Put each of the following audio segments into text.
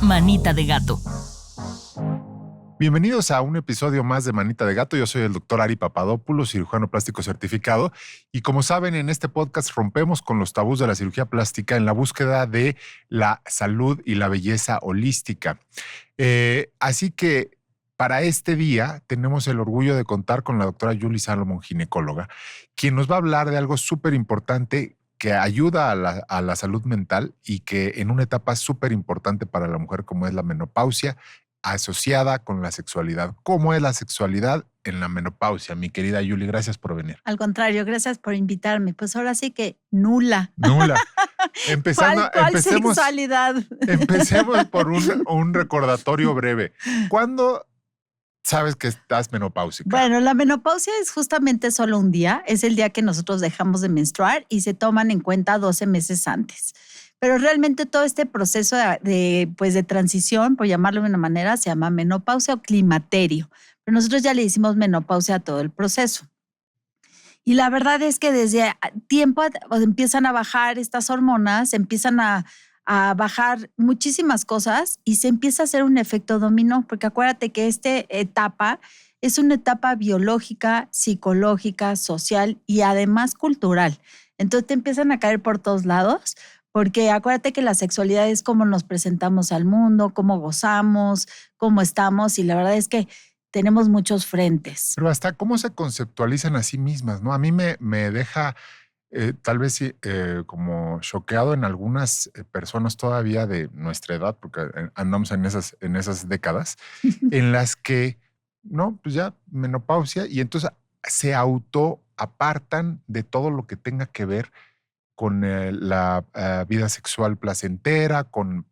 Manita de Gato. Bienvenidos a un episodio más de Manita de Gato. Yo soy el doctor Ari Papadopoulos, cirujano plástico certificado. Y como saben, en este podcast rompemos con los tabús de la cirugía plástica en la búsqueda de la salud y la belleza holística. Así que para este día tenemos el orgullo de contar con la doctora Julie Salomon, ginecóloga, quien nos va a hablar de algo súper importante que ayuda a la salud mental y que en una etapa súper importante para la mujer como es la menopausia, asociada con la sexualidad. ¿Cómo es la sexualidad en la menopausia? Mi querida Julie, gracias por venir. Al contrario, gracias por invitarme. Pues ahora sí que nula. Nula. ¿Cuál sexualidad? Empecemos por un recordatorio breve. ¿Cuándo sabes que estás menopáusica? Bueno, la menopausia es justamente solo un día. Es el día que nosotros dejamos de menstruar y se toman en cuenta 12 meses antes. Pero realmente todo este proceso de transición, por llamarlo de una manera, se llama menopausia o climaterio. Pero nosotros ya le hicimos menopausia a todo el proceso. Y la verdad es que desde tiempo empiezan a bajar estas hormonas, empiezan a bajar muchísimas cosas y se empieza a hacer un efecto dominó, porque acuérdate que esta etapa es una etapa biológica, psicológica, social y además cultural. Entonces te empiezan a caer por todos lados. Porque acuérdate que la sexualidad es cómo nos presentamos al mundo, cómo gozamos, cómo estamos, y la verdad es que tenemos muchos frentes. Pero hasta cómo se conceptualizan a sí mismas, ¿no? A mí me deja tal vez como choqueado en algunas personas todavía de nuestra edad, porque andamos en esas décadas, en las que, no, pues ya menopausia, y entonces se autoapartan de todo lo que tenga que ver con la vida sexual placentera, con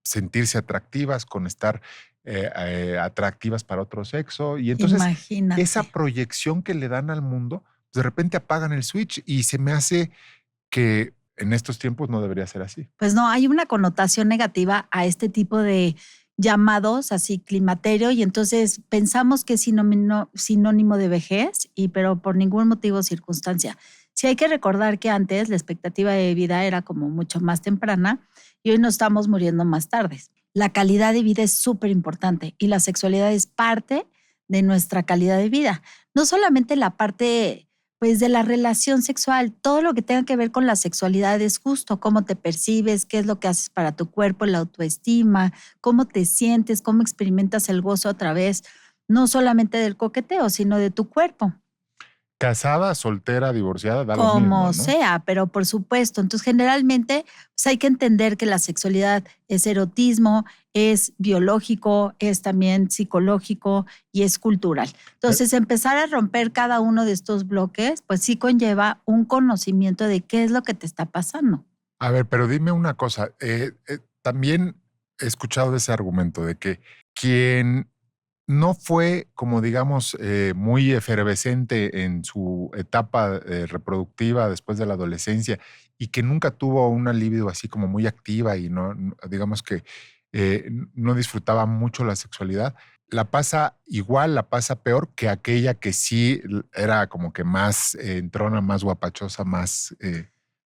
sentirse atractivas, con estar atractivas para otro sexo. Y entonces Imagínate. esa proyección que le dan al mundo, de repente apagan el switch y se me hace que en estos tiempos no debería ser así. Pues no, hay una connotación negativa a este tipo de llamados, así climaterio, y entonces pensamos que es sinónimo de vejez, pero por ningún motivo o circunstancia. Sí hay que recordar que antes la expectativa de vida era como mucho más temprana y hoy nos estamos muriendo más tarde. La calidad de vida es súper importante y la sexualidad es parte de nuestra calidad de vida. No solamente la parte pues, de la relación sexual, todo lo que tenga que ver con la sexualidad es justo, cómo te percibes, qué es lo que haces para tu cuerpo, la autoestima, cómo te sientes, cómo experimentas el gozo a través no solamente del coqueteo, sino de tu cuerpo. Casada, soltera, divorciada, da lo mismo, Como ¿no? sea, pero por supuesto. Entonces, generalmente pues hay que entender que la sexualidad es erotismo, es biológico, es también psicológico y es cultural. Entonces, empezar a romper cada uno de estos bloques, pues sí conlleva un conocimiento de qué es lo que te está pasando. A ver, pero dime una cosa. También he escuchado ese argumento de que quien no fue, como digamos, muy efervescente en su etapa reproductiva después de la adolescencia y que nunca tuvo una libido así como muy activa y digamos que no disfrutaba mucho la sexualidad, la pasa igual, la pasa peor que aquella que sí era como que más entrona, más guapachosa, más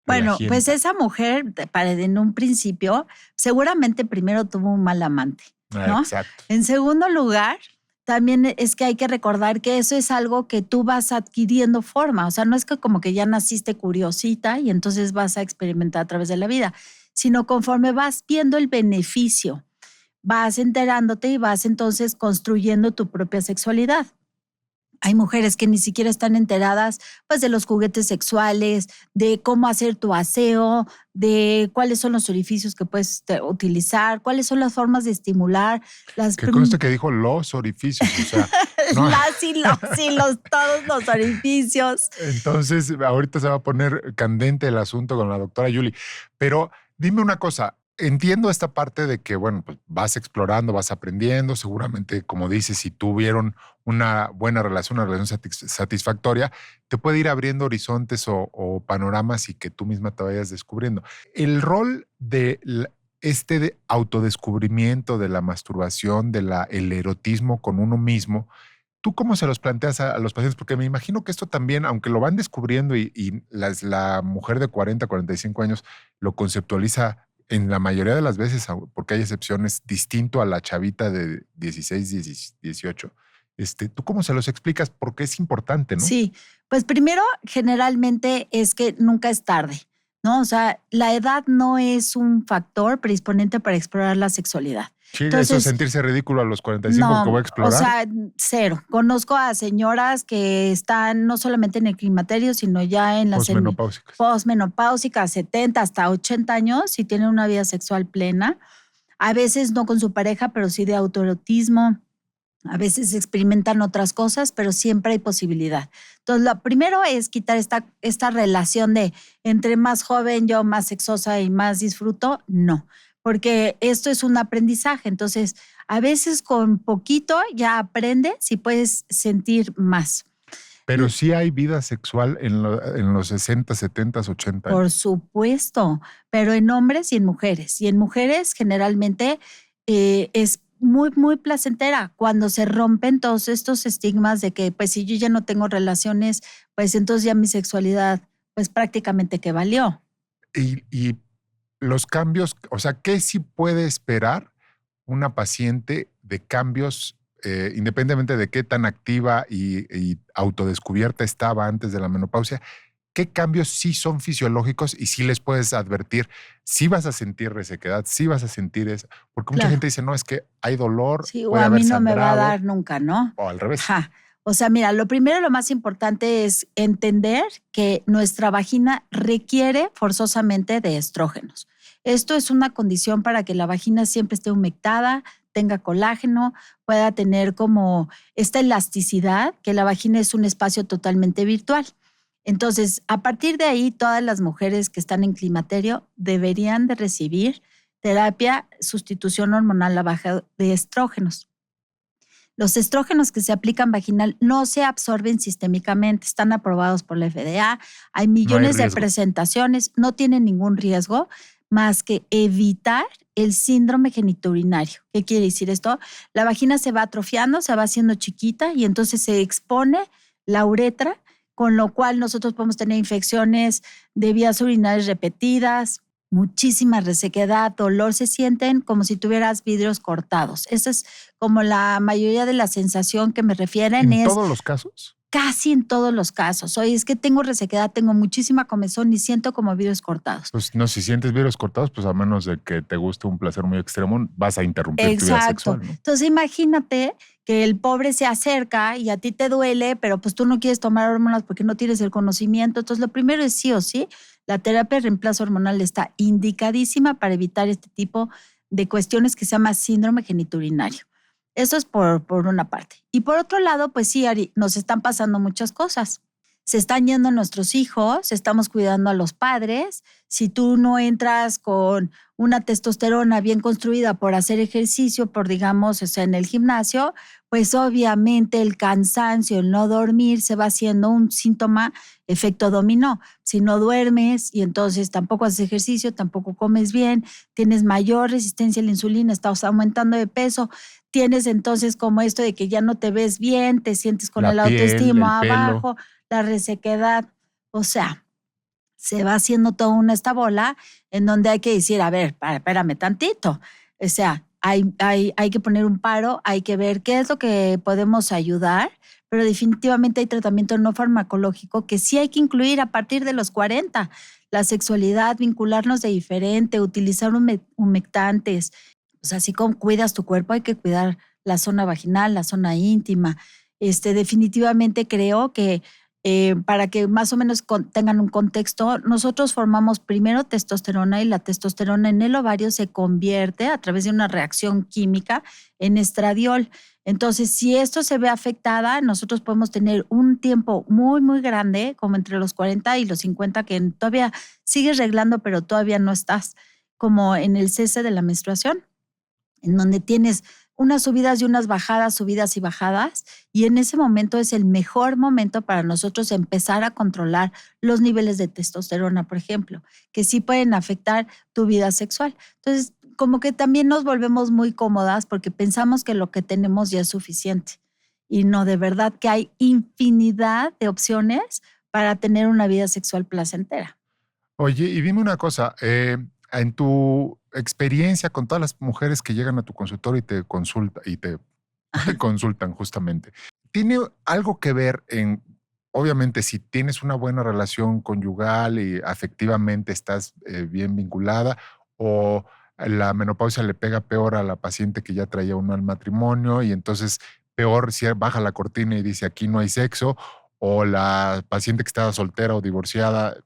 Bueno, relajienta. pues esa mujer, en un principio, seguramente primero tuvo un mal amante, ¿no? Exacto. En segundo lugar, también es que hay que recordar que eso es algo que tú vas adquiriendo forma. O sea, no es que como que ya naciste curiosita y entonces vas a experimentar a través de la vida, sino conforme vas viendo el beneficio, vas enterándote y vas entonces construyendo tu propia sexualidad. Hay mujeres que ni siquiera están enteradas pues, de los juguetes sexuales, de cómo hacer tu aseo, de cuáles son los orificios que puedes utilizar, cuáles son las formas de estimular. Que conste que dijo los orificios, o sea, no. Todos los orificios. Entonces, ahorita se va a poner candente el asunto con la doctora Julie. Pero dime una cosa, entiendo esta parte de que, bueno, pues vas explorando, vas aprendiendo, seguramente, como dices, si tuvieron una buena relación, una relación satisfactoria, te puede ir abriendo horizontes o panoramas y que tú misma te vayas descubriendo. El rol de de autodescubrimiento, de la masturbación, el erotismo con uno mismo, ¿tú cómo se los planteas a los pacientes? Porque me imagino que esto también, aunque lo van descubriendo y la mujer de 40, 45 años lo conceptualiza en la mayoría de las veces, porque hay excepciones, distinto a la chavita de 16, 18. ¿Tú cómo se los explicas? Porque es importante, ¿no? Sí, pues primero, generalmente es que nunca es tarde, ¿no? O sea, la edad no es un factor predisponente para explorar la sexualidad. Sí, eso Entonces, sentirse ridículo a los 45 que voy a no, o explorar. sea, cero. Conozco a señoras que están no solamente en el climaterio, sino ya en las Posmenopáusicas. posmenopáusicas, 70 hasta 80 años y tienen una vida sexual plena. A veces no con su pareja, pero sí de autoerotismo. A veces experimentan otras cosas, pero siempre hay posibilidad. Entonces, lo primero es quitar esta relación de entre más joven, yo más sexosa y más disfruto. No, porque esto es un aprendizaje. Entonces, a veces con poquito ya aprendes y puedes sentir más. Pero sí hay vida sexual en los 60, 70, 80 años. Por supuesto, pero en hombres y en mujeres. Y en mujeres generalmente es muy, muy placentera cuando se rompen todos estos estigmas de que, pues, si yo ya no tengo relaciones, pues entonces ya mi sexualidad, pues prácticamente que valió. Y los cambios, o sea, ¿qué sí puede esperar una paciente de cambios, independientemente de qué tan activa y autodescubierta estaba antes de la menopausia? ¿Qué cambios sí son fisiológicos y sí les puedes advertir? Sí vas a sentir resequedad, sí vas a sentir eso. Porque mucha Claro. gente dice, no, es que hay dolor, Sí, o puede a haber mí no me va a sangrado, dar nunca, ¿no? o al revés. Ajá. O sea, mira, lo primero, lo más importante es entender que nuestra vagina requiere forzosamente de estrógenos. Esto es una condición para que la vagina siempre esté humectada, tenga colágeno, pueda tener como esta elasticidad, que la vagina es un espacio totalmente virtual. Entonces, a partir de ahí, todas las mujeres que están en climaterio deberían de recibir terapia, sustitución hormonal a baja de estrógenos. Los estrógenos que se aplican vaginal no se absorben sistémicamente, están aprobados por la FDA, hay No hay millones de riesgo. presentaciones, no tienen ningún riesgo más que evitar el síndrome genitourinario. ¿Qué quiere decir esto? La vagina se va atrofiando, se va haciendo chiquita y entonces se expone la uretra, con lo cual nosotros podemos tener infecciones de vías urinarias repetidas, muchísima resequedad, dolor, se sienten como si tuvieras vidrios cortados. Esa es como la mayoría de la sensación que me refieren, ¿En es todos los casos? casi en todos los casos. Oye, es que tengo resequedad, tengo muchísima comezón y siento como vidrios cortados. Pues no, si sientes virus cortados, pues a menos de que te guste un placer muy extremo, vas a interrumpir tu vida Exacto. sexual, ¿no? Entonces imagínate que el pobre se acerca y a ti te duele, pero pues tú no quieres tomar hormonas porque no tienes el conocimiento. Entonces lo primero es sí o sí, la terapia de reemplazo hormonal está indicadísima para evitar este tipo de cuestiones que se llama síndrome genitourinario. Eso es por una parte. Y por otro lado, pues sí, Ari, nos están pasando muchas cosas. Se están yendo nuestros hijos, estamos cuidando a los padres. Si tú no entras con una testosterona bien construida por hacer ejercicio, por digamos, o sea, en el gimnasio, pues obviamente el cansancio, el no dormir se va haciendo un síntoma, efecto dominó. Si no duermes y entonces tampoco haces ejercicio, tampoco comes bien, tienes mayor resistencia a la insulina, estás aumentando de peso, tienes entonces como esto de que ya no te ves bien, te sientes con La el piel, el autoestima pelo. abajo, la resequedad, o sea, se va haciendo toda esta bola en donde hay que decir, a ver, espérame tantito. O sea, hay que poner un paro, hay que ver qué es lo que podemos ayudar, pero definitivamente hay tratamiento no farmacológico que sí hay que incluir a partir de los 40. La sexualidad, vincularnos de diferente, utilizar humectantes. O sea, así como cuidas tu cuerpo, hay que cuidar la zona vaginal, la zona íntima. Definitivamente creo que para que más o menos tengan un contexto, nosotros formamos primero testosterona y la testosterona en el ovario se convierte a través de una reacción química en estradiol. Entonces, si esto se ve afectada, nosotros podemos tener un tiempo muy, muy grande, como entre los 40 y los 50, que todavía sigues reglando, pero todavía no estás como en el cese de la menstruación, en donde tienes unas subidas y unas bajadas, subidas y bajadas, y en ese momento es el mejor momento para nosotros empezar a controlar los niveles de testosterona, por ejemplo, que sí pueden afectar tu vida sexual. Entonces, como que también nos volvemos muy cómodas porque pensamos que lo que tenemos ya es suficiente. Y no, de verdad que hay infinidad de opciones para tener una vida sexual placentera. Oye, y dime una cosa, en tu experiencia con todas las mujeres que llegan a tu consultorio y te te consultan justamente. ¿Tiene algo que ver en, obviamente, si tienes una buena relación conyugal y afectivamente estás bien vinculada, o la menopausia le pega peor a la paciente que ya traía uno al matrimonio y entonces peor si baja la cortina y dice aquí no hay sexo, o la paciente que estaba soltera o divorciada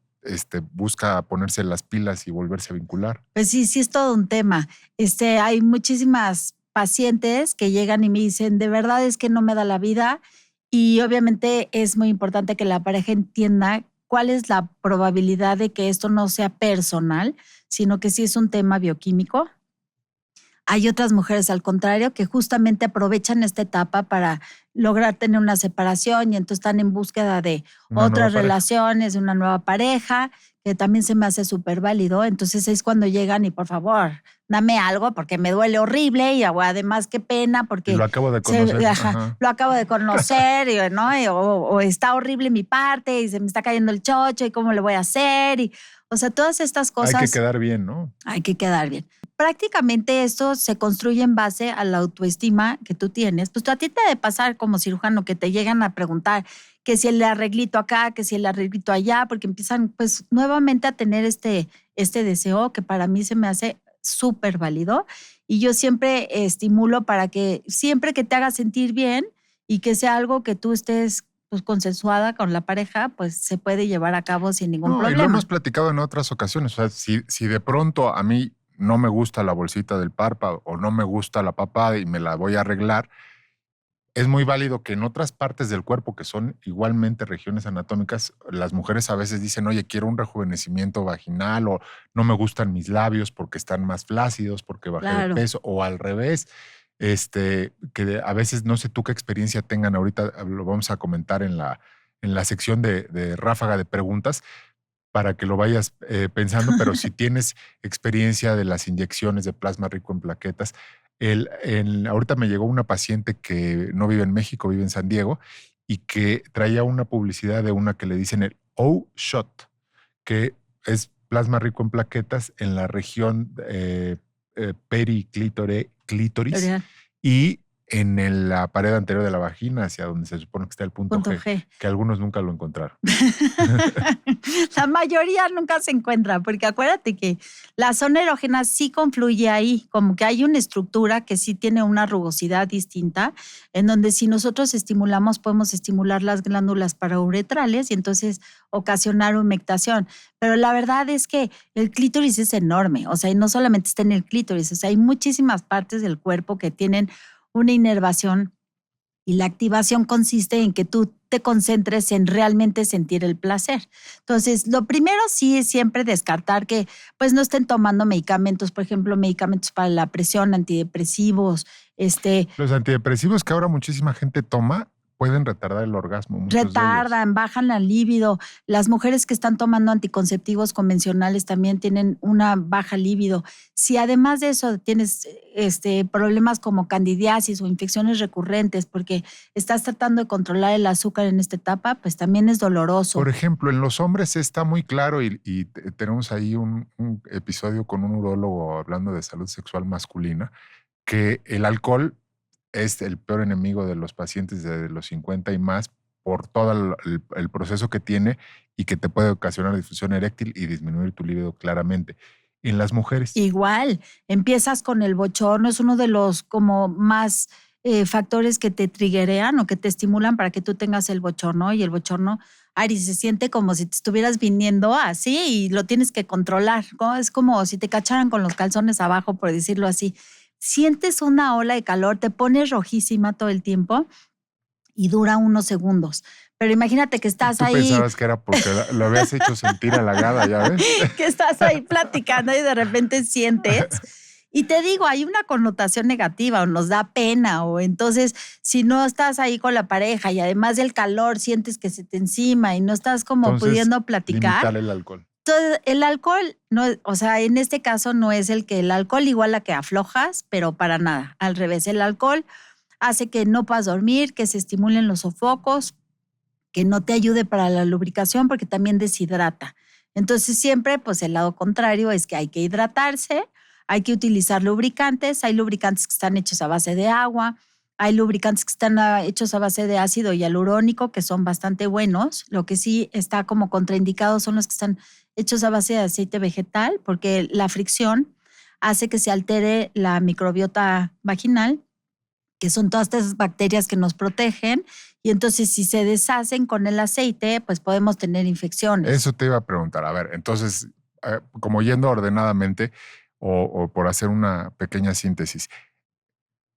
busca ponerse las pilas y volverse a vincular? Pues sí, sí es todo un tema. Hay muchísimas pacientes que llegan y me dicen, de verdad es que no me da la vida, y obviamente es muy importante que la pareja entienda cuál es la probabilidad de que esto no sea personal, sino que sí es un tema bioquímico. Hay otras mujeres, al contrario, que justamente aprovechan esta etapa para lograr tener una separación y entonces están en búsqueda de Una nueva otras pareja. relaciones, de una nueva pareja, que también se me hace súper válido. Entonces es cuando llegan y por favor, dame algo porque me duele horrible y además qué pena Y porque lo acabo de conocer. Ajá. lo acabo de conocer, ¿no? O está horrible mi parte y se me está cayendo el chocho y cómo le voy a hacer. O sea, todas estas Hay que cosas. quedar bien, ¿no? Hay que quedar bien. Prácticamente esto se construye en base a la autoestima que tú tienes. Pues a ti te debe pasar como cirujano que te llegan a preguntar que si el arreglito acá, que si el arreglito allá, porque empiezan pues nuevamente a tener este deseo que para mí se me hace súper válido. Y yo siempre estimulo para que siempre que te haga sentir bien y que sea algo que tú estés pues consensuada con la pareja, pues se puede llevar a cabo sin ningún No, y lo problema. hemos platicado en otras ocasiones. O sea, si de pronto a mí no me gusta la bolsita del párpado o no me gusta la papada y me la voy a arreglar, es muy válido que en otras partes del cuerpo que son igualmente regiones anatómicas, las mujeres a veces dicen, oye, quiero un rejuvenecimiento vaginal, o no me gustan mis labios porque están más flácidos, porque bajé de Claro. peso, o al revés. Que a veces no sé tú qué experiencia tengan, ahorita lo vamos a comentar en la sección de ráfaga de preguntas para que lo vayas pensando, pero si tienes experiencia de las inyecciones de plasma rico en plaquetas. Ahorita me llegó una paciente que no vive en México, vive en San Diego, y que traía una publicidad de una que le dicen el O-Shot, que es plasma rico en plaquetas en la región clítoris Orián. y en la pared anterior de la vagina, hacia donde se supone que está el punto Punto G, G. que algunos nunca lo encontraron. La mayoría nunca se encuentra, porque acuérdate que la zona erógena sí confluye ahí, como que hay una estructura que sí tiene una rugosidad distinta, en donde si nosotros estimulamos, podemos estimular las glándulas parauretrales y entonces ocasionar humectación. Pero la verdad es que el clítoris es enorme, o sea, y no solamente está en el clítoris, o sea, hay muchísimas partes del cuerpo que tienen una inervación. Y la activación consiste en que tú te concentres en realmente sentir el placer. Entonces, lo primero sí es siempre descartar que pues no estén tomando medicamentos, por ejemplo, medicamentos para la presión, antidepresivos, Los antidepresivos que ahora muchísima gente toma pueden retardar el orgasmo, muchos de ellos. retardan, bajan la libido. Las mujeres que están tomando anticonceptivos convencionales también tienen una baja libido. Si además de eso tienes problemas como candidiasis o infecciones recurrentes porque estás tratando de controlar el azúcar en esta etapa, pues también es doloroso. Por ejemplo, en los hombres está muy claro y tenemos ahí un episodio con un urólogo hablando de salud sexual masculina, que el alcohol es el peor enemigo de los pacientes de los 50 y más por todo el proceso que tiene y que te puede ocasionar disfunción eréctil y disminuir tu libido claramente. En las mujeres. Igual, empiezas con el bochorno, es uno de los como más factores que te triggerean o que te estimulan para que tú tengas el bochorno, y el bochorno, Ari, se siente como si te estuvieras viniendo así y lo tienes que controlar, ¿no? Es como si te cacharan con los calzones abajo, por decirlo así. Sientes una ola de calor, te pones rojísima todo el tiempo y dura unos segundos. Pero imagínate que estás Tú ahí, pensabas que era porque lo habías hecho sentir halagada, ¿ya ves? que estás ahí platicando y de repente sientes. Y te digo, hay una connotación negativa o nos da pena, o entonces si no estás ahí con la pareja y además del calor sientes que se te encima y no estás como Entonces, pudiendo platicar. limitar el alcohol. Entonces, el alcohol, no, o sea, en este caso no es el alcohol igual a que aflojas, pero para nada. Al revés, el alcohol hace que no puedas dormir, que se estimulen los sofocos, que no te ayude para la lubricación porque también deshidrata. Entonces siempre, pues el lado contrario es que hay que hidratarse, hay que utilizar lubricantes. Hay lubricantes que están hechos a base de agua. Hay lubricantes que están hechos a base de ácido hialurónico, que son bastante buenos. Lo que sí está como contraindicado son los que están hechos a base de aceite vegetal, porque la fricción hace que se altere la microbiota vaginal, que son todas estas bacterias que nos protegen, y entonces si se deshacen con el aceite, pues podemos tener infecciones. Eso te iba a preguntar. A ver, entonces, como yendo ordenadamente o por hacer una pequeña síntesis,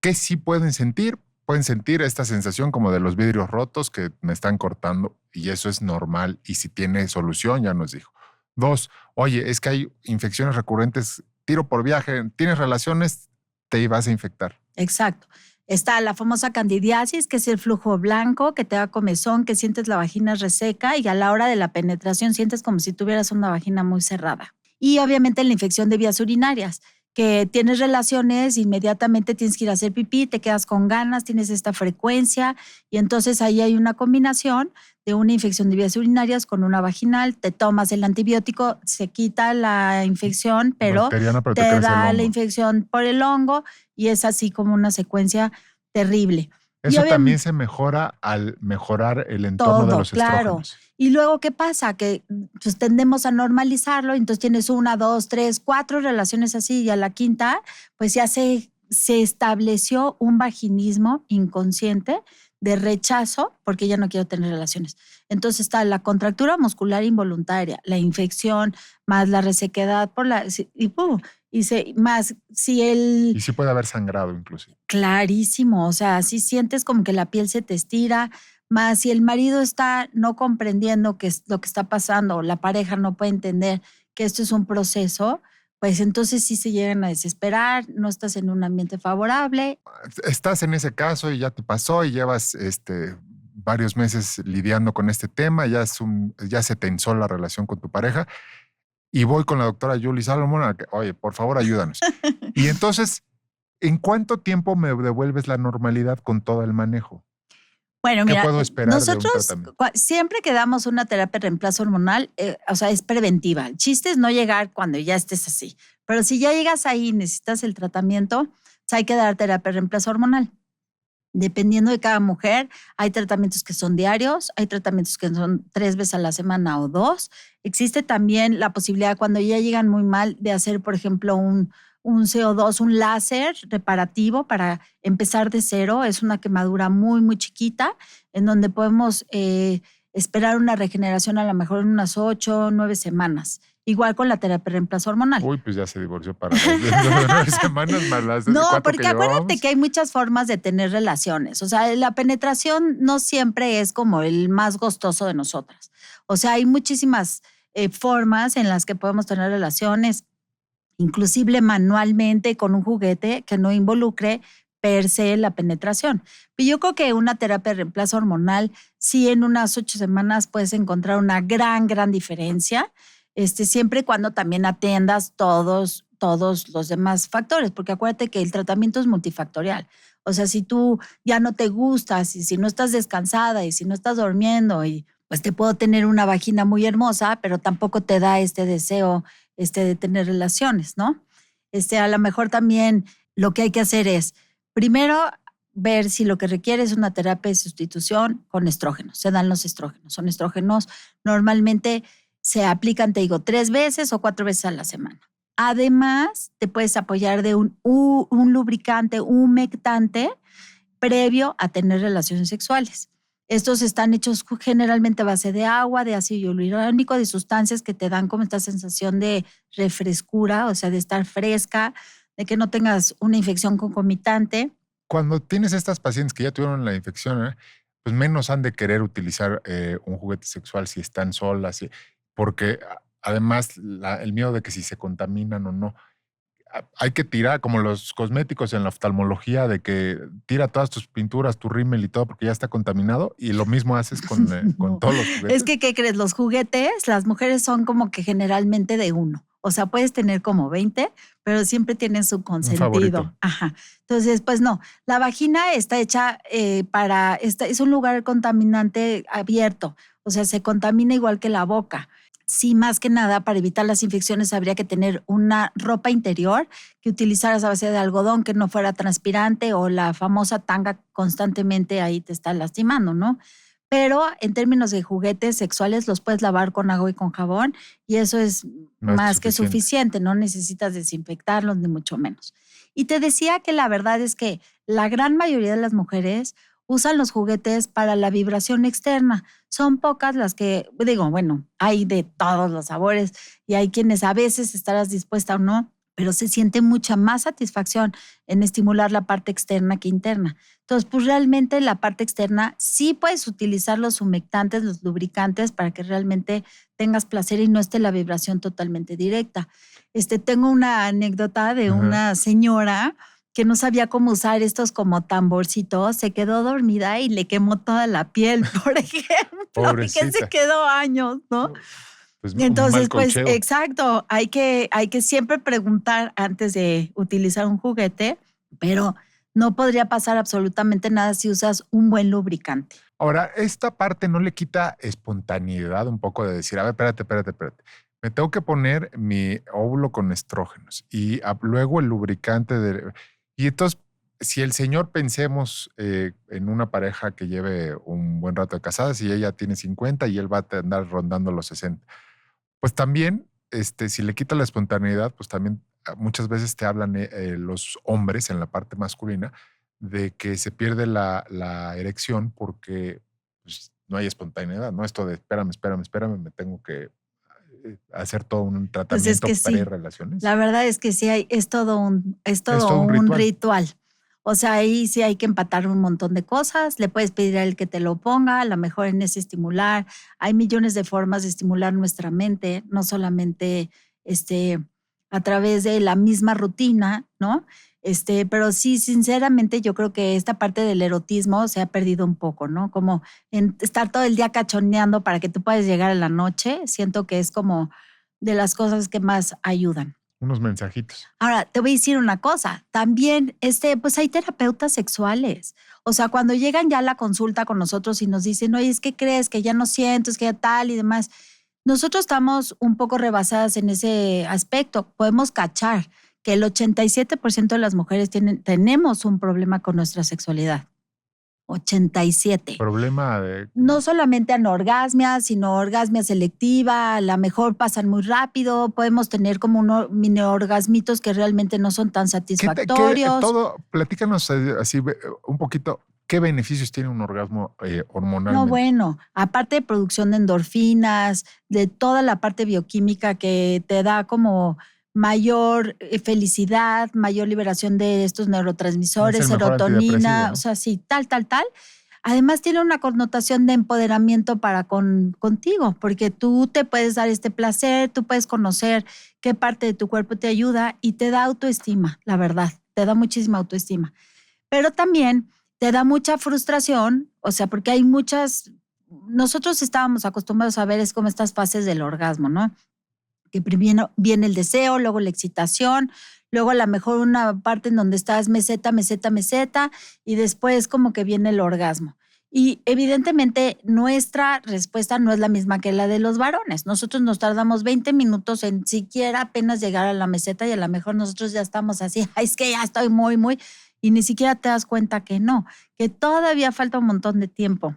¿qué sí pueden sentir? Pueden sentir esta sensación como de los vidrios rotos que me están cortando y eso es normal y si tiene solución, ya nos dijo. 2, oye, es que hay infecciones recurrentes, tiro por viaje, tienes relaciones, te ibas a infectar. Exacto. Está la famosa candidiasis, que es el flujo blanco, que te da comezón, que sientes la vagina reseca y a la hora de la penetración sientes como si tuvieras una vagina muy cerrada. Y obviamente la infección de vías urinarias, que tienes relaciones, inmediatamente tienes que ir a hacer pipí, te quedas con ganas, tienes esta frecuencia y entonces ahí hay una combinación de una infección de vías urinarias con una vaginal, te tomas el antibiótico, se quita la infección, pero Bacteriana, pero te crece el da la hongo. infección por el hongo y es así como una secuencia terrible. Y Eso también obviamente se mejora al mejorar el entorno de todo, los claro. estrógenos. Y luego, ¿qué pasa? Que pues, tendemos a normalizarlo, entonces tienes 1, 2, 3, 4 relaciones así y a la quinta, pues ya se estableció un vaginismo inconsciente de rechazo porque ya no quiero tener relaciones. Entonces está la contractura muscular involuntaria, la infección, más la resequedad por la... más si el... Y sí puede haber sangrado inclusive. Clarísimo, o sea, si sientes como que la piel se te estira, más si el marido está no comprendiendo qué es lo que está pasando o la pareja no puede entender que esto es un proceso, pues entonces sí se llegan a desesperar, no estás en un ambiente favorable. Estás en ese caso y ya te pasó y llevas varios meses lidiando con este tema, ya se tensó la relación con tu pareja y voy con la doctora Julie Salomon a que, oye, por favor, ayúdanos. Y entonces, ¿en cuánto tiempo me devuelves la normalidad con todo el manejo? Bueno, ¿Qué mira, puedo esperar de un nosotros tratamiento? siempre que damos una terapia de reemplazo hormonal, o sea, es preventiva. El chiste es no llegar cuando ya estés así. Pero si ya llegas ahí y necesitas el tratamiento, pues hay que dar terapia de reemplazo hormonal. Dependiendo de cada mujer, hay tratamientos que son diarios, hay tratamientos que son 3 veces a la semana o 2. Existe también la posibilidad cuando ya llegan muy mal de hacer, por ejemplo, un CO2, un láser reparativo para empezar de cero. Es una quemadura muy, muy chiquita en donde podemos esperar una regeneración a lo mejor en unas 8 o 9 semanas. Igual con la terapia de reemplazo hormonal. Uy, pues ya se divorció para las 9 semanas más las No, 4 que porque acuérdate llevábamos. que hay muchas formas de tener relaciones. O sea, la penetración no siempre es como el más gustoso de nosotras. O sea, hay muchísimas formas en las que podemos tener relaciones, inclusive manualmente con un juguete que no involucre per se la penetración. Pero yo creo que una terapia de reemplazo hormonal, sí en unas 8 semanas puedes encontrar una gran diferencia, siempre y cuando también atiendas todos los demás factores, porque acuérdate que el tratamiento es multifactorial. O sea, si tú ya no te gustas y si no estás descansada y si no estás durmiendo y pues te puedo tener una vagina muy hermosa, pero tampoco te da este deseo de tener relaciones, ¿no? A lo mejor también lo que hay que hacer es, primero, ver si lo que requiere es una terapia de sustitución con estrógenos. Se dan los estrógenos. Son estrógenos, normalmente se aplican, te digo, 3 veces o 4 veces a la semana. Además, te puedes apoyar de un lubricante, un humectante previo a tener relaciones sexuales. Estos están hechos generalmente a base de agua, de ácido hialurónico, de sustancias que te dan como esta sensación de refrescura, o sea, de estar fresca, de que no tengas una infección concomitante. Cuando tienes estas pacientes que ya tuvieron la infección, pues menos han de querer utilizar un juguete sexual si están solas, porque además el miedo de que si se contaminan o no. Hay que tirar, como los cosméticos en la oftalmología, de que tira todas tus pinturas, tu rímel y todo, porque ya está contaminado, y lo mismo haces con No. todos los juguetes. Es que, ¿qué crees? Los juguetes, las mujeres son como que generalmente de uno. O sea, puedes tener como 20, pero siempre tienen su consentido. favorito. Ajá. Entonces, pues no, la vagina está hecha es un lugar contaminante abierto. O sea, se contamina igual que la boca. Sí, más que nada, para evitar las infecciones habría que tener una ropa interior que utilizaras a base de algodón, que no fuera transpirante, o la famosa tanga constantemente ahí te está lastimando, ¿no? Pero en términos de juguetes sexuales los puedes lavar con agua y con jabón y eso es Más que más que suficiente. suficiente, no necesitas desinfectarlos ni mucho menos. Y te decía que la verdad es que la gran mayoría de las mujeres usan los juguetes para la vibración externa. Son pocas las que, digo, bueno, hay de todos los sabores y hay quienes a veces estarás dispuesta o no, pero se siente mucha más satisfacción en estimular la parte externa que interna. Entonces, pues realmente la parte externa sí puedes utilizar los humectantes, los lubricantes para que realmente tengas placer y no esté la vibración totalmente directa. Tengo una anécdota de Ajá. una señora que no sabía cómo usar estos como tamborcitos, se quedó dormida y le quemó toda la piel, por ejemplo, y que se Pobrecita. quedó años, ¿no? Pues Y un mal entonces, pues, cocheo. exacto, hay que siempre preguntar antes de utilizar un juguete, pero no podría pasar absolutamente nada si usas un buen lubricante. Ahora, esta parte no le quita espontaneidad un poco de decir, a ver, espérate. Me tengo que poner mi óvulo con estrógenos y luego el lubricante de... Y entonces, si el señor pensemos en una pareja que lleve un buen rato de casadas y ella tiene 50 y él va a andar rondando los 60, pues también, si le quita la espontaneidad, pues también muchas veces te hablan los hombres en la parte masculina de que se pierde la erección porque pues, no hay espontaneidad, ¿no? Esto de espérame, me tengo que hacer todo un Pues es tratamiento que sí, pre-relaciones. la verdad es que sí es Es todo todo un un ritual. ritual. O sea, ahí sí hay que empatar un montón de cosas, le puedes pedir a él que te lo ponga, a lo mejor en ese estimular. Hay millones de formas de estimular nuestra mente, no solamente a través de la misma rutina, ¿no? Pero sí, sinceramente, yo creo que esta parte del erotismo se ha perdido un poco, ¿no? Como en estar todo el día cachoneando para que tú puedas llegar a la noche, siento que es como de las cosas que más ayudan. Unos mensajitos. Ahora, te voy a decir una cosa, también, pues hay terapeutas sexuales. O sea, cuando llegan ya a la consulta con nosotros y nos dicen, oye, es que crees que ya no siento, es que ya tal y demás. Nosotros estamos un poco rebasadas en ese aspecto. Podemos cachar que el 87% de las mujeres tenemos un problema con nuestra sexualidad. 87. Problema de... No solamente anorgasmia, sino orgasmia selectiva, a lo mejor pasan muy rápido, podemos tener como unos mini orgasmitos que realmente no son tan satisfactorios. Platícanos así un poquito, ¿qué beneficios tiene un orgasmo No, hormonalmente? bueno, aparte de producción de endorfinas, de toda la parte bioquímica que te da como mayor felicidad, mayor liberación de estos Es neurotransmisores, el mejor antidepresivo, serotonina, o ¿no? sea, sí, tal. Además tiene una connotación de empoderamiento para contigo, porque tú te puedes dar este placer, tú puedes conocer qué parte de tu cuerpo te ayuda y te da autoestima, la verdad, te da muchísima autoestima. Pero también te da mucha frustración, o sea, porque hay nosotros estábamos acostumbrados a ver es como estas fases del orgasmo, ¿no? Que primero viene el deseo, luego la excitación, luego a lo mejor una parte en donde estás meseta, y después como que viene el orgasmo. Y evidentemente nuestra respuesta no es la misma que la de los varones. Nosotros nos tardamos 20 minutos en siquiera apenas llegar a la meseta y a lo mejor nosotros ya estamos así, ay, es que ya estoy muy, y ni siquiera te das cuenta que no, que todavía falta un montón de tiempo.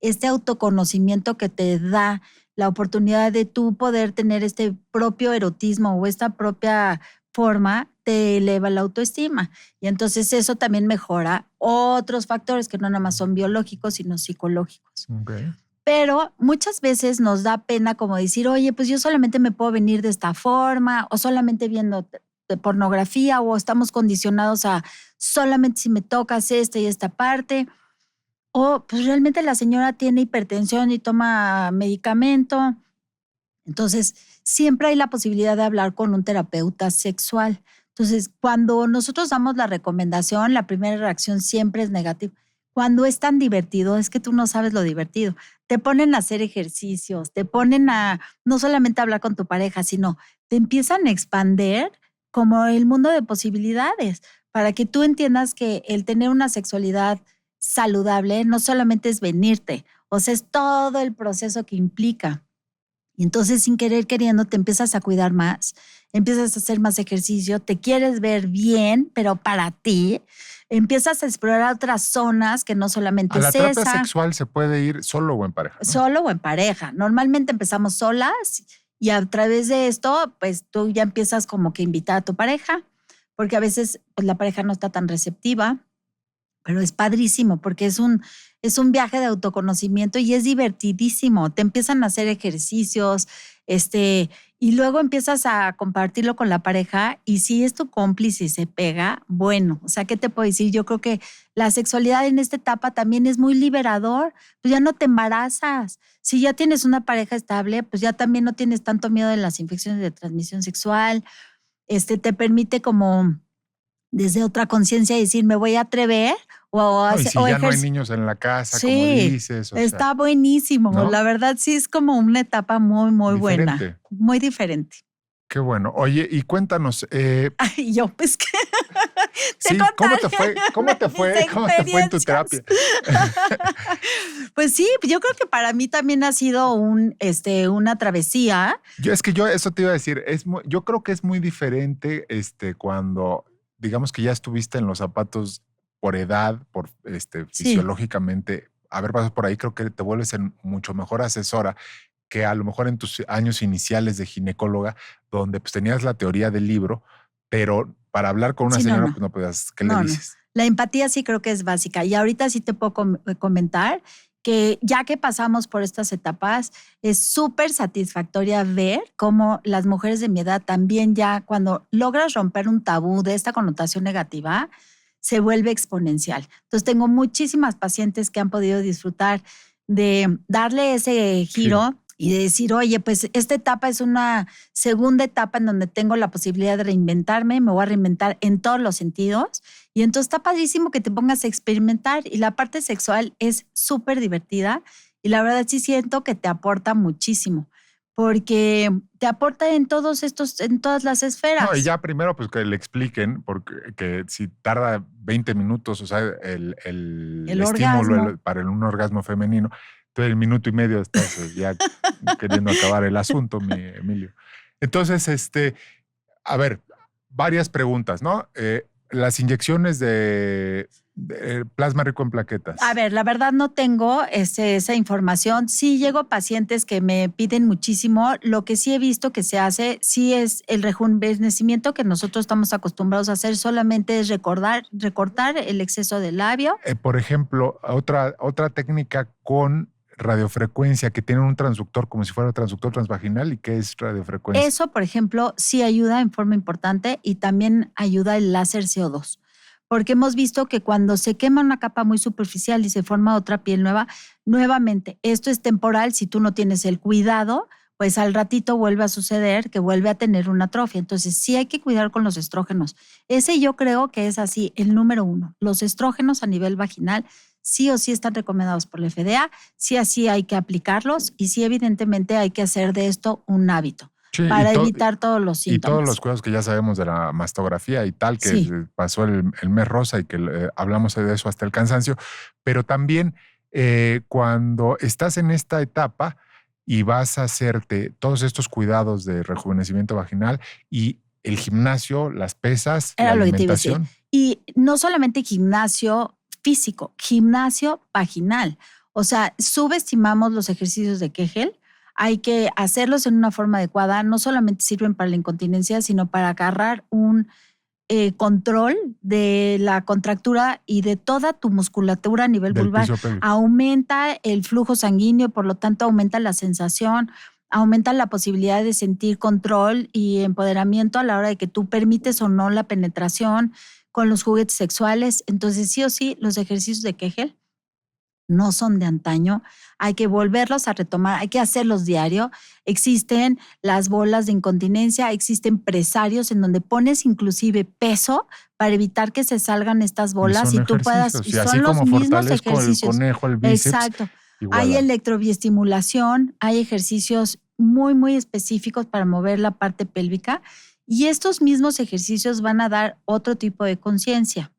Este autoconocimiento que te da la oportunidad de tú poder tener este propio erotismo o esta propia forma, te eleva la autoestima. Y entonces eso también mejora otros factores que no nada más son biológicos, sino psicológicos. Okay. Pero muchas veces nos da pena como decir, oye, pues yo solamente me puedo venir de esta forma o solamente viendo de pornografía o estamos condicionados a solamente si me tocas esta y esta parte. O pues realmente la señora tiene hipertensión y toma medicamento. Entonces, siempre hay la posibilidad de hablar con un terapeuta sexual. Entonces, cuando nosotros damos la recomendación, la primera reacción siempre es negativa. Cuando es tan divertido, es que tú no sabes lo divertido. Te ponen a hacer ejercicios, te ponen a no solamente hablar con tu pareja, sino te empiezan a expander como el mundo de posibilidades para que tú entiendas que el tener una sexualidad saludable no solamente es venirte, o sea, es todo el proceso que implica. Y entonces, sin querer, queriendo, te empiezas a cuidar más, empiezas a hacer más ejercicio, te quieres ver bien, pero para ti. Empiezas a explorar otras zonas que no solamente A la es terapia esa, sexual se puede ir solo o en pareja, ¿no? solo o en pareja. Normalmente empezamos solas y a través de esto, pues tú ya empiezas como que a invitar a tu pareja, porque a veces pues, la pareja no está tan receptiva. Pero es padrísimo porque es un viaje de autoconocimiento y es divertidísimo. Te empiezan a hacer ejercicios, y luego empiezas a compartirlo con la pareja y si es tu cómplice y se pega, bueno, o sea, ¿qué te puedo decir? Yo creo que la sexualidad en esta etapa también es muy liberador, pues ya no te embarazas. Si ya tienes una pareja estable, pues ya también no tienes tanto miedo de las infecciones de transmisión sexual, te permite como desde otra conciencia decir, me voy a atrever No, y si o ya no hay ejercer. niños en la casa, como Sí, dices, o sea, está buenísimo. ¿no? La verdad sí es como una etapa muy, muy buena, Diferente. muy diferente. Qué bueno. Oye, y cuéntanos, Ay, yo pues que te sí, ¿cómo contaré te fue? ¿Cómo te mis fue? ¿Cómo te fue en tu experiencias. terapia? Pues sí, yo creo que para mí también ha sido una travesía. Yo eso te iba a decir, yo creo que es muy diferente cuando, digamos que ya estuviste en los zapatos por edad, por Sí, fisiológicamente, haber pasado por ahí, creo que te vuelves mucho mejor asesora que a lo mejor en tus años iniciales de ginecóloga, donde pues tenías la teoría del libro, pero para hablar con una sí, no, señora, no. pues no podías, ¿qué le No, no. dices? La empatía sí creo que es básica. Y ahorita sí te puedo comentar que ya que pasamos por estas etapas, es súper satisfactoria ver cómo las mujeres de mi edad también ya cuando logras romper un tabú de esta connotación negativa, se vuelve exponencial. Entonces tengo muchísimas pacientes que han podido disfrutar de darle ese Giro. giro y de decir, oye, pues esta etapa es una segunda etapa en donde tengo la posibilidad de reinventarme, me voy a reinventar en todos los sentidos. Y entonces está padrísimo que te pongas a experimentar y la parte sexual es súper divertida y la verdad sí siento que te aporta muchísimo porque te aporta en en todas las No, y esferas. ya primero, pues que le expliquen, porque que si tarda 20 minutos, o sea, el El estímulo orgasmo. para un orgasmo femenino, tú en el minuto y medio estás ya queriendo acabar el asunto, mi Emilio. Entonces, a ver, varias preguntas, ¿no? Las inyecciones de plasma rico en A plaquetas. ver, la verdad no tengo esa información. Sí llego pacientes que me piden muchísimo. Lo que sí he visto que se hace, sí es el rejuvenecimiento que nosotros estamos acostumbrados a hacer, solamente es recortar el exceso de labio. Por ejemplo, otra técnica con radiofrecuencia que tiene un transductor como si fuera transductor transvaginal y que es radiofrecuencia. Eso, por ejemplo, sí ayuda en forma importante y también ayuda el láser CO2. Porque hemos visto que cuando se quema una capa muy superficial y se forma otra piel nueva, nuevamente, esto es temporal, si tú no tienes el cuidado, pues al ratito vuelve a suceder que vuelve a tener una atrofia. Entonces sí hay que cuidar con los estrógenos. Ese yo creo que es así, el número uno. Los estrógenos a nivel vaginal sí o sí están recomendados por la FDA, sí así hay que aplicarlos y sí evidentemente hay que hacer de esto un hábito Sí, para evitar todos los y todos los síntomas. cuidados que ya sabemos de la mastografía y tal, que Sí. pasó el mes rosa y que hablamos de eso hasta el cansancio, pero también cuando estás en esta etapa y vas a hacerte todos estos cuidados de rejuvenecimiento vaginal y el gimnasio, las pesas, la Era lo que te iba a decir. alimentación. Y no solamente gimnasio físico, gimnasio vaginal. O sea, subestimamos los ejercicios de Kegel. Hay que hacerlos en una forma adecuada. No solamente sirven para la incontinencia, sino para agarrar un control de la contractura y de toda tu musculatura a nivel Del vulvar. piso pélvico. Aumenta el flujo sanguíneo, por lo tanto aumenta la sensación, aumenta la posibilidad de sentir control y empoderamiento a la hora de que tú permites o no la penetración con los juguetes sexuales. Entonces, sí o sí, los ejercicios de Kegel no son de antaño, hay que volverlos a retomar, hay que hacerlos diario. Existen las bolas de incontinencia, existen presarios en donde pones inclusive peso para evitar que se salgan estas Y bolas son y tú puedas, ejercicios. y Y así son los como mismos fortalezco el ejercicios. conejo, el bíceps, Exacto. igual. Hay electrobiestimulación, hay ejercicios muy, muy específicos para mover la parte pélvica y estos mismos ejercicios van a dar otro tipo de conciencia.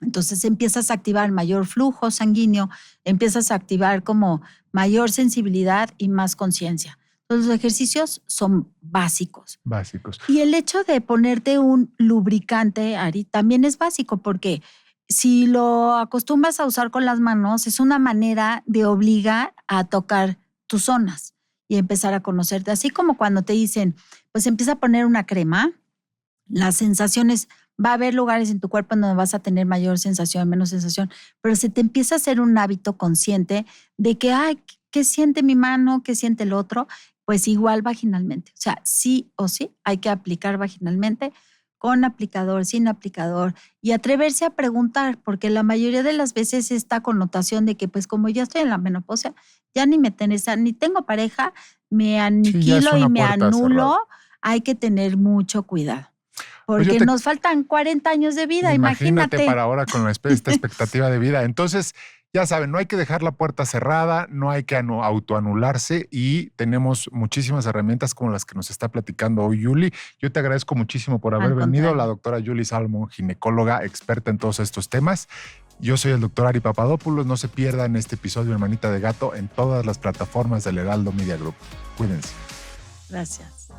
Entonces empiezas a activar mayor flujo sanguíneo, empiezas a activar como mayor sensibilidad y más conciencia. Los ejercicios son básicos. Básicos. Y el hecho de ponerte un lubricante, Ari, también es básico porque si lo acostumbras a usar con las manos, es una manera de obligar a tocar tus zonas y empezar a conocerte. Así como cuando te dicen, pues empieza a poner una crema, las sensaciones, va a haber lugares en tu cuerpo en donde vas a tener mayor sensación, menos sensación, pero se te empieza a hacer un hábito consciente de que, ay, ¿qué siente mi mano? ¿Qué siente el otro? Pues igual vaginalmente. O sea, sí o sí hay que aplicar vaginalmente con aplicador, sin aplicador y atreverse a preguntar, porque la mayoría de las veces esta connotación de que pues como ya estoy en la menopausia, ya ni me interesa, ni tengo pareja, me aniquilo y me anulo, cerrada. Hay que tener mucho cuidado. Porque nos faltan 40 años de vida, imagínate. Para ahora con esta expectativa de vida. Entonces, ya saben, no hay que dejar la puerta cerrada, no hay que autoanularse y tenemos muchísimas herramientas como las que nos está platicando hoy Yuli. Yo te agradezco muchísimo por haber venido, la doctora Yuli Salmon, ginecóloga, experta en todos estos temas. Yo soy el doctor Ari Papadopoulos. No se pierdan este episodio de Manita de Gato en todas las plataformas del Heraldo Media Group. Cuídense. Gracias.